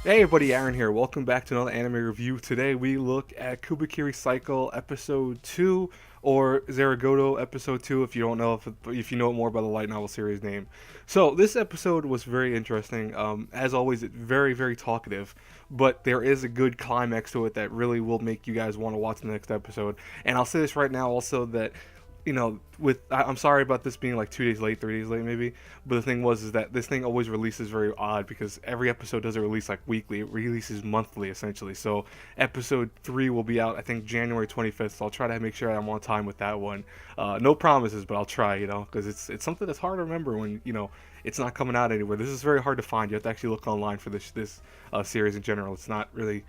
Hey everybody, Aaron here. Welcome back to another anime review. Today we look at Kubikiri Cycle Episode 2, or Zaregoto Episode 2 if you don't know, if you know more about the light novel series name. So this episode was very interesting. As always, it's very talkative, but there is a good climax to it that really will make you guys want to watch the next episode. And I'll say this right now also that I'm sorry about this being like 2 days late, 3 days late maybe, but the thing was is that this thing always releases very odd because every episode doesn't release like weekly; it releases monthly essentially. So episode 3 will be out I think January 25th. So I'll try to make sure I'm on time with that one. No promises, but I'll try. Because it's something that's hard to remember when it's not coming out anywhere. This is very hard to find. You have to actually look online for this series in general. It's not really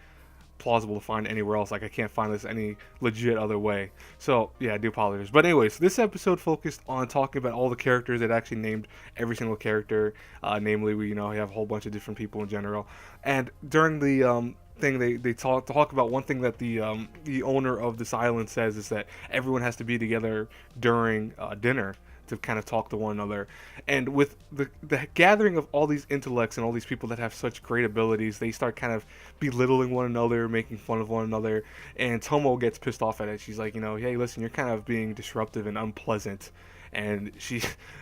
plausible to find anywhere else. Like I can't find this any legit other way. So yeah, I do apologize. But anyways, this episode focused on talking about all the characters. It actually named every single character. Namely, we have a whole bunch of different people in general. And during the thing, they talk about one thing that the owner of this island says is that everyone has to be together during dinner to kind of talk to one another. And with the gathering of all these intellects and all these people that have such great abilities, they start kind of belittling one another, making fun of one another. And Tomo gets pissed off at it. She's like, hey, listen, you're kind of being disruptive and unpleasant. And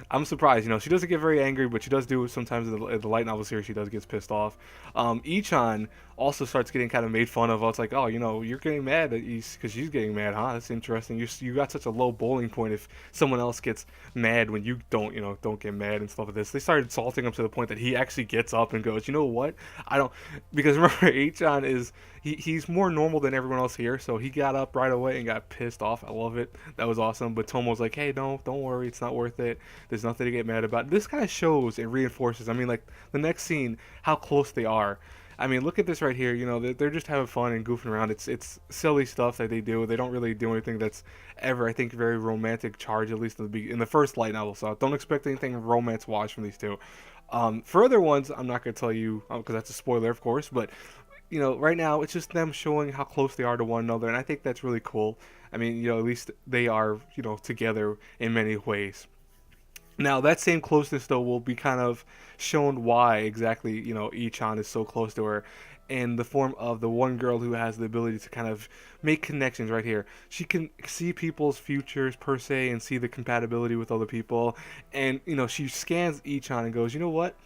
I'm surprised, she doesn't get very angry, but she does do sometimes in the light novel series. She does get pissed off. Ichan also starts getting kind of made fun of. It's like, oh, you're getting mad because she's getting mad, huh? That's interesting. You got such a low bowling point if someone else gets mad when you don't get mad and stuff like this. They started insulting him to the point that he actually gets up and goes, you know what? I don't, because remember, Ichan is he's more normal than everyone else here, so he got up right away and got pissed off. I love it. That was awesome. But Tomo's like, hey, don't worry, it's not worth it. There's nothing to get mad about. This kind of shows and reinforces. I mean, like the next scene, how close they are. I mean, look at this right here. They're just having fun and goofing around. It's silly stuff that they do. They don't really do anything that's ever, I think, very romantic charge, at least in the first light novel. So don't expect anything romance-wise from these two. Further ones, I'm not going to tell you because that's a spoiler, of course. But right now it's just them showing how close they are to one another, and I think that's really cool. I mean, at least they are, together in many ways. Now, that same closeness, though, will be kind of shown why exactly, Ichan is so close to her in the form of the one girl who has the ability to kind of make connections right here. She can see people's futures, per se, and see the compatibility with other people. And, she scans Ichan and goes, you know what?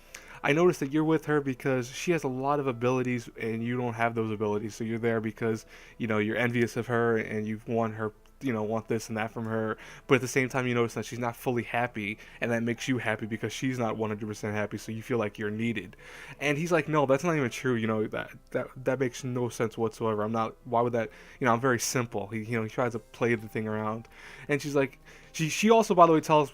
I noticed that you're with her because she has a lot of abilities and you don't have those abilities. So you're there because, you're envious of her and you want her, want this and that from her. But at the same time, you notice that she's not fully happy, and that makes you happy because she's not 100% happy. So you feel like you're needed. And he's like, no, that's not even true. That makes no sense whatsoever. I'm not. Why would that? I'm very simple. He tries to play the thing around, and she's like, she also, by the way, tells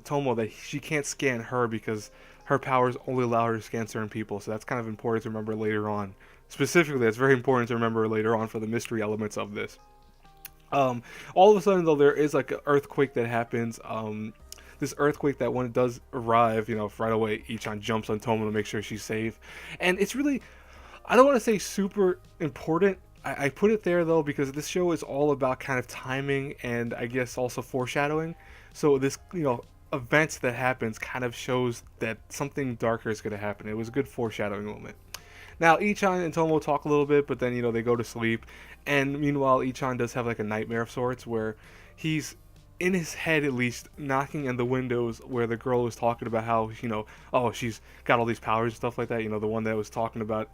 Tomo that she can't scan her because her powers only allow her to scan certain people. So that's kind of important to remember later on. Specifically, that's very important to remember later on for the mystery elements of this. All of a sudden, though, there is like an earthquake that happens. This earthquake that when it does arrive, right away, Ichan jumps on Tomo to make sure she's safe. And it's really, I don't want to say super important. I put it there, though, because this show is all about kind of timing and I guess also foreshadowing. So this, events that happens kind of shows that something darker is going to happen. It was a good foreshadowing moment. Now, Ichan and Tomo talk a little bit, but then, they go to sleep. And meanwhile, Ichan does have like a nightmare of sorts where he's, in his head at least, knocking on the windows where the girl was talking about how, oh, she's got all these powers and stuff like that. The one that was talking about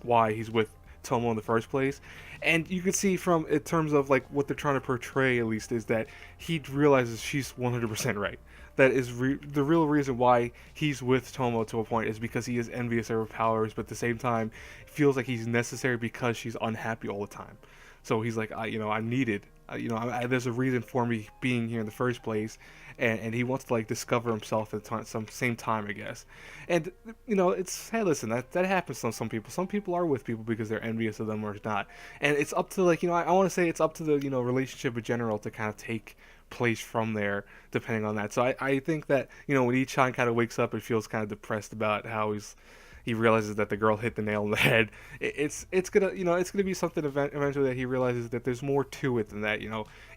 why he's with Tomo in the first place. And you can see from, in terms of like what they're trying to portray at least, is that he realizes she's 100% right. That is the real reason why he's with Tomo to a point is because he is envious of her powers, but at the same time feels like he's necessary because she's unhappy all the time. So he's like, I'm needed. There's a reason for me being here in the first place, and he wants to like discover himself at some same time, I guess. And it's, hey, listen, that happens to some people. Some people are with people because they're envious of them or not, and it's up to like I want to say it's up to the relationship in general to kind of take place from there, depending on that. So I think that when Ichan kind of wakes up and feels kind of depressed about how he's he realizes that the girl hit the nail on the head. It's gonna, it's gonna be something eventually that he realizes that there's more to it than that.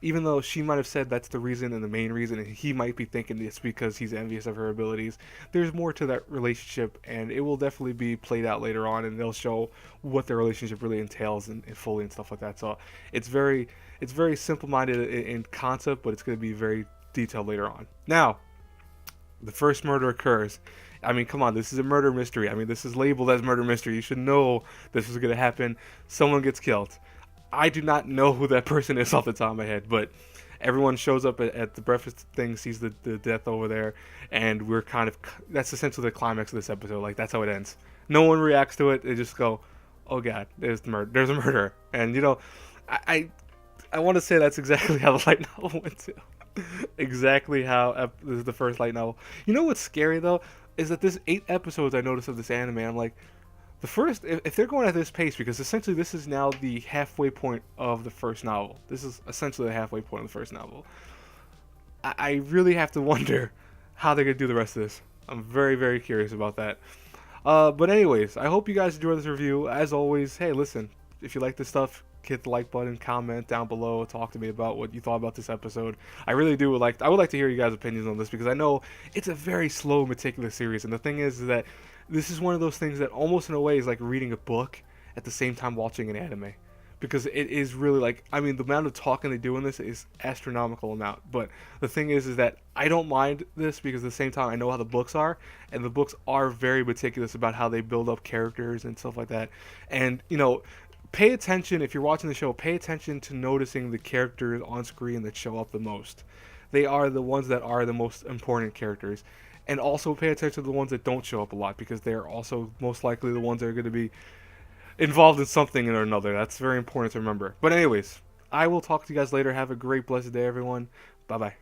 Even though she might have said that's the reason and the main reason, and he might be thinking it's because he's envious of her abilities. There's more to that relationship, and it will definitely be played out later on, and they'll show what their relationship really entails and fully and stuff like that. So it's very it's very simple-minded in concept, but it's going to be very detailed later on. Now, the first murder occurs. I mean, come on, this is a murder mystery. I mean, this is labeled as murder mystery. You should know this is going to happen. Someone gets killed. I do not know who that person is off the top of my head, but everyone shows up at the breakfast thing, sees the death over there, and we're kind of, that's essentially the climax of this episode. Like, that's how it ends. No one reacts to it. They just go, oh god, there's the murder. There's a murder. And, I want to say that's exactly how the light novel went too. Exactly how this is the first light novel. You know what's scary though is that there's 8 episodes I noticed of this anime. I'm like, the first, if they're going at this pace, because essentially this is now the halfway point of the first novel. This is essentially the halfway point of the first novel. I really have to wonder how they're gonna do the rest of this. I'm very, very curious about that. But anyways, I hope you guys enjoyed this review. As always, hey, listen, if you like this stuff, hit the like button, comment down below, talk to me about what you thought about this episode. I really do I would like to hear you guys' opinions on this, because I know it's a very slow, meticulous series, and the thing is that this is one of those things that almost in a way is like reading a book at the same time watching an anime. Because it is really like, I mean, the amount of talking they do in this is astronomical amount. But the thing is that I don't mind this, because at the same time I know how the books are, and the books are very meticulous about how they build up characters and stuff like that. And pay attention, if you're watching the show, pay attention to noticing the characters on screen that show up the most. They are the ones that are the most important characters. And also pay attention to the ones that don't show up a lot, because they're also most likely the ones that are going to be involved in something or another. That's very important to remember. But anyways, I will talk to you guys later. Have a great, blessed day, everyone. Bye-bye.